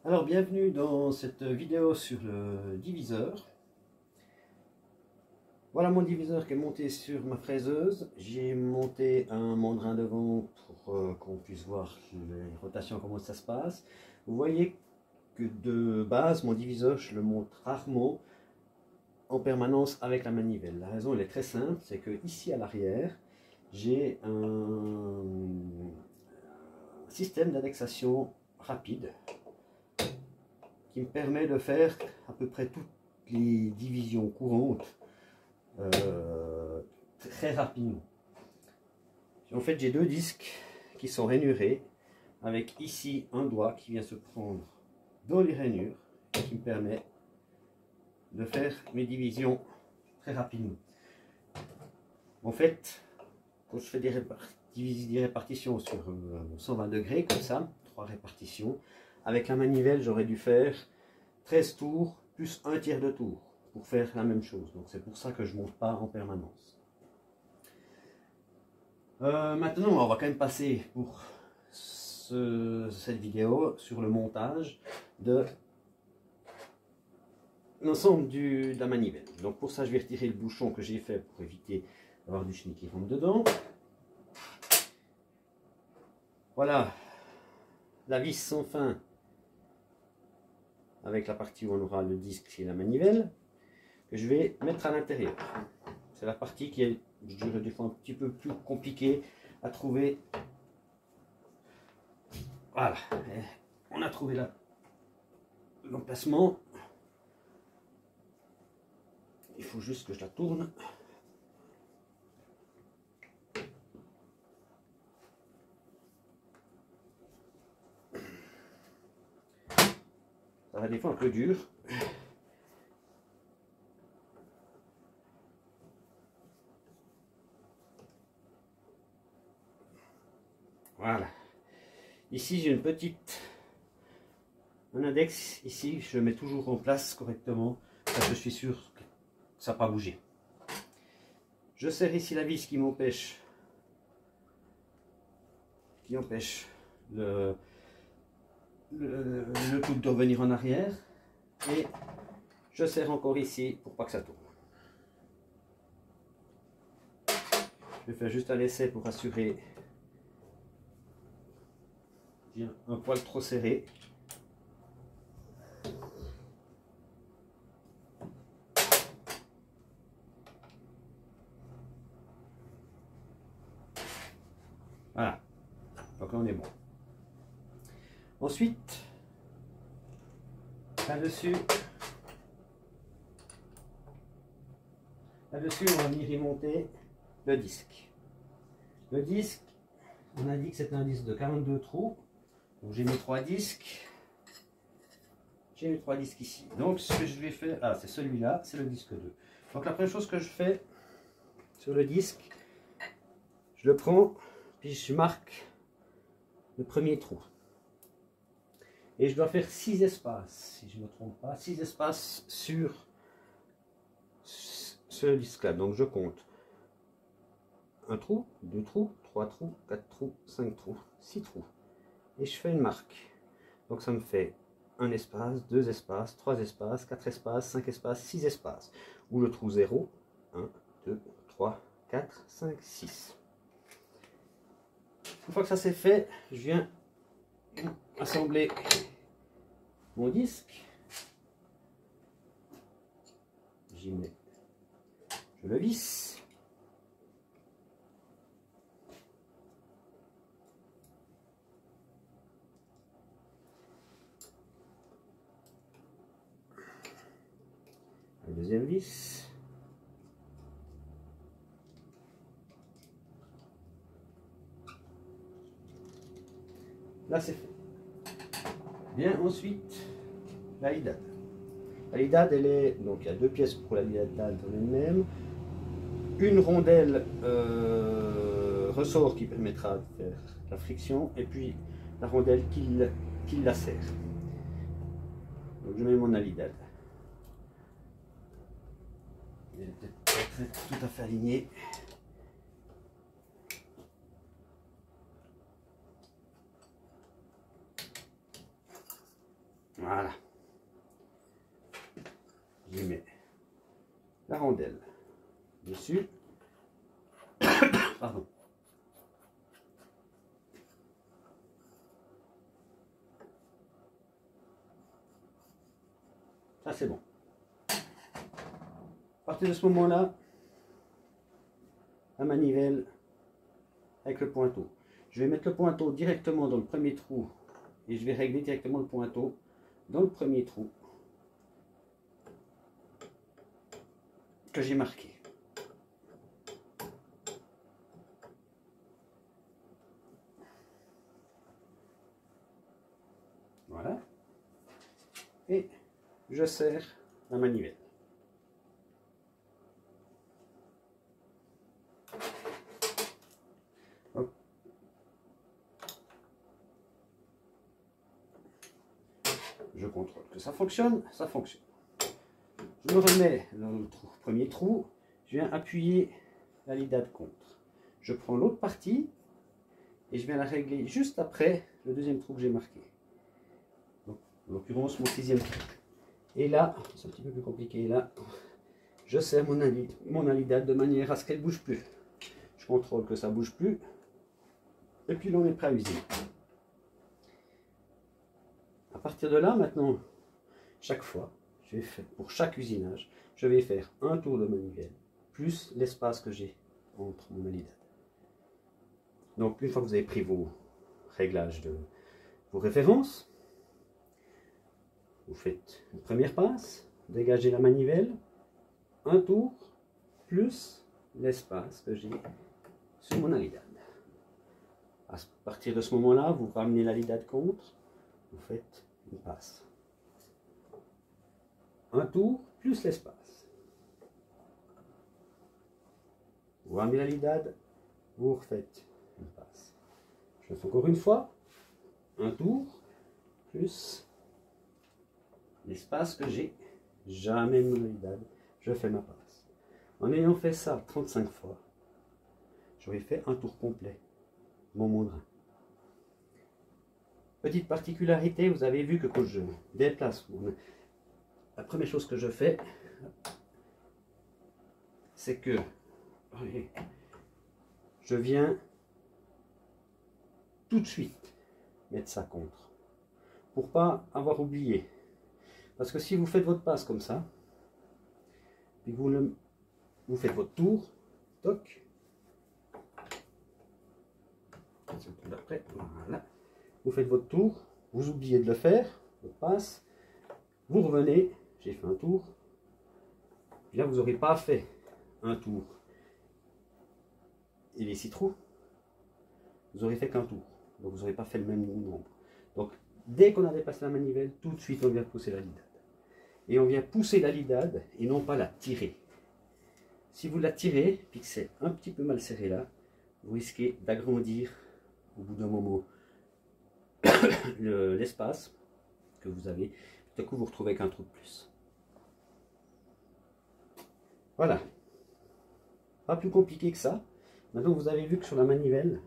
Alors bienvenue dans cette vidéo sur le diviseur. Voilà mon diviseur qui est monté sur ma fraiseuse. J'ai monté un mandrin devant pour qu'on puisse voir les rotations, comment ça se passe. Vous voyez que de base mon diviseur je le monte rarement en permanence avec la manivelle. La raison elle est très simple, c'est que ici à l'arrière j'ai un système d'indexation rapide qui me permet de faire à peu près toutes les divisions courantes très rapidement. En fait, j'ai deux disques qui sont rainurés avec ici un doigt qui vient se prendre dans les rainures et qui me permet de faire mes divisions très rapidement. En fait, quand je fais des répartitions sur 120 degrés comme ça, 3 répartitions, avec la manivelle j'aurais dû faire 13 tours plus un tiers de tour pour faire la même chose. Donc c'est pour ça que je ne monte pas en permanence. Maintenant on va quand même passer pour cette vidéo sur le montage de l'ensemble de la manivelle. Donc pour ça je vais retirer le bouchon que j'ai fait pour éviter d'avoir du chenille qui rentre dedans. Voilà la vis sans fin avec la partie où on aura le disque et la manivelle que je vais mettre à l'intérieur. C'est la partie qui est, je dirais, des fois un petit peu plus compliquée à trouver. Voilà, et on a trouvé l'emplacement. Il faut juste que je la tourne. Ça va des fois un peu dur. Voilà. Ici j'ai une petite un index. Ici je le mets toujours en place correctement. Ça, je suis sûr que ça n'a pas bougé. Je serre ici la vis qui empêche le coude de revenir en arrière. Et je serre encore ici pour pas que ça tourne. Je vais faire juste un essai pour assurer. J'ai un poil trop serré. Voilà. Donc là on est bon. Ensuite, là-dessus, on va venir y monter le disque. Le disque, on a dit que c'est un disque de 42 trous. Donc j'ai mis 3 disques. J'ai mis 3 disques ici. Donc ce que je vais faire, c'est celui-là, c'est le disque 2. Donc la première chose que je fais sur le disque, je le prends, puis je marque le premier trou. Et je dois faire 6 espaces, si je ne me trompe pas, 6 espaces sur ce disque-là. Donc je compte 1 trou, 2 trous, 3 trous, 4 trous, 5 trous, 6 trous. Et je fais une marque. Donc ça me fait 1 espace, 2 espaces, 3 espaces, 4 espaces, 5 espaces, 6 espaces. Ou le trou 0, 1, 2, 3, 4, 5, 6. Une fois que ça c'est fait, je viens assembler mon disque. J'y mets, je le visse. La deuxième vis. Là c'est fait. Bien, ensuite la lidade. La lidade, elle est, donc il y a 2 pièces pour la lidade dans elle-même. Une rondelle ressort qui permettra de faire la friction, et puis la rondelle qui la serre. Donc je mets mon alidade. Il est peut-être pas tout à fait aligné. Voilà. Je mets la rondelle dessus. Pardon. Ça c'est bon. À partir de ce moment-là, la manivelle avec le pointeau. Je vais mettre le pointeau directement dans le premier trou et je vais régler directement le pointeau dans le premier trou que j'ai marqué. Voilà. Et je serre la manivelle. Hop. Je contrôle que ça fonctionne, ça fonctionne. Je me remets dans le premier trou, je viens appuyer la lidade contre. Je prends l'autre partie et je viens la régler juste après le deuxième trou que j'ai marqué. Donc, en l'occurrence mon sixième trou. Et là, c'est un petit peu plus compliqué, là, je serre mon alidade de manière à ce qu'elle ne bouge plus. Je contrôle que ça ne bouge plus. Et puis l'on est prêt à usiner. À partir de là, maintenant, chaque fois, je vais faire, pour chaque usinage, je vais faire un tour de manivelle, plus l'espace que j'ai entre mon alidade. Donc une fois que vous avez pris vos réglages de vos références, vous faites une première passe, dégagez la manivelle, un tour, plus l'espace que j'ai sur mon alidade. À partir de ce moment-là, vous ramenez l'alidade contre, vous faites une passe. Un tour, plus l'espace. Vous ramenez l'alidade, vous refaites une passe. Je le fais encore une fois, un tour, plus l'espace que j'ai, j'amène mon alidade, je fais ma passe. En ayant fait ça 35 fois, j'aurais fait un tour complet, mon mondrin. Petite particularité, vous avez vu que quand je déplace, la première chose que je fais, c'est que je viens tout de suite mettre ça contre, pour pas avoir oublié. Parce que si vous faites votre passe comme ça, puis que vous faites votre tour, toc, voilà, vous faites votre tour, vous oubliez de le faire, votre passe, vous revenez, j'ai fait un tour, puis là vous n'aurez pas fait un tour et les 6 trous, vous n'aurez fait qu'un tour, donc vous n'aurez pas fait le même nombre. Donc dès qu'on a dépassé la manivelle, tout de suite on vient pousser la lidade. Et on vient pousser la lidade et non pas la tirer. Si vous la tirez, puis que c'est un petit peu mal serré là, vous risquez d'agrandir au bout d'un moment l'espace que vous avez. Tout à coup vous retrouvez avec un trou de plus. Voilà. Pas plus compliqué que ça. Maintenant vous avez vu que sur la manivelle,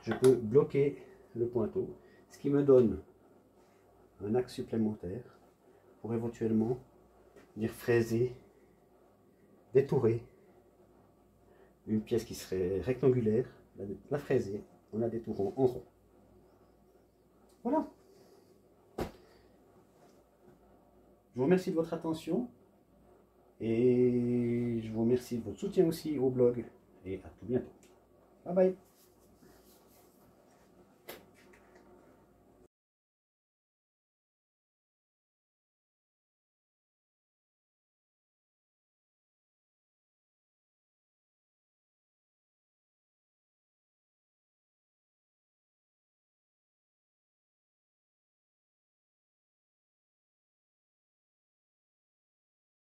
je peux bloquer le pointeau, ce qui me donne un axe supplémentaire pour éventuellement venir fraiser, détourer une pièce qui serait rectangulaire, la fraiser en la détourant en rond. Voilà. Je vous remercie de votre attention et je vous remercie de votre soutien aussi au blog et à tout bientôt. Bye bye.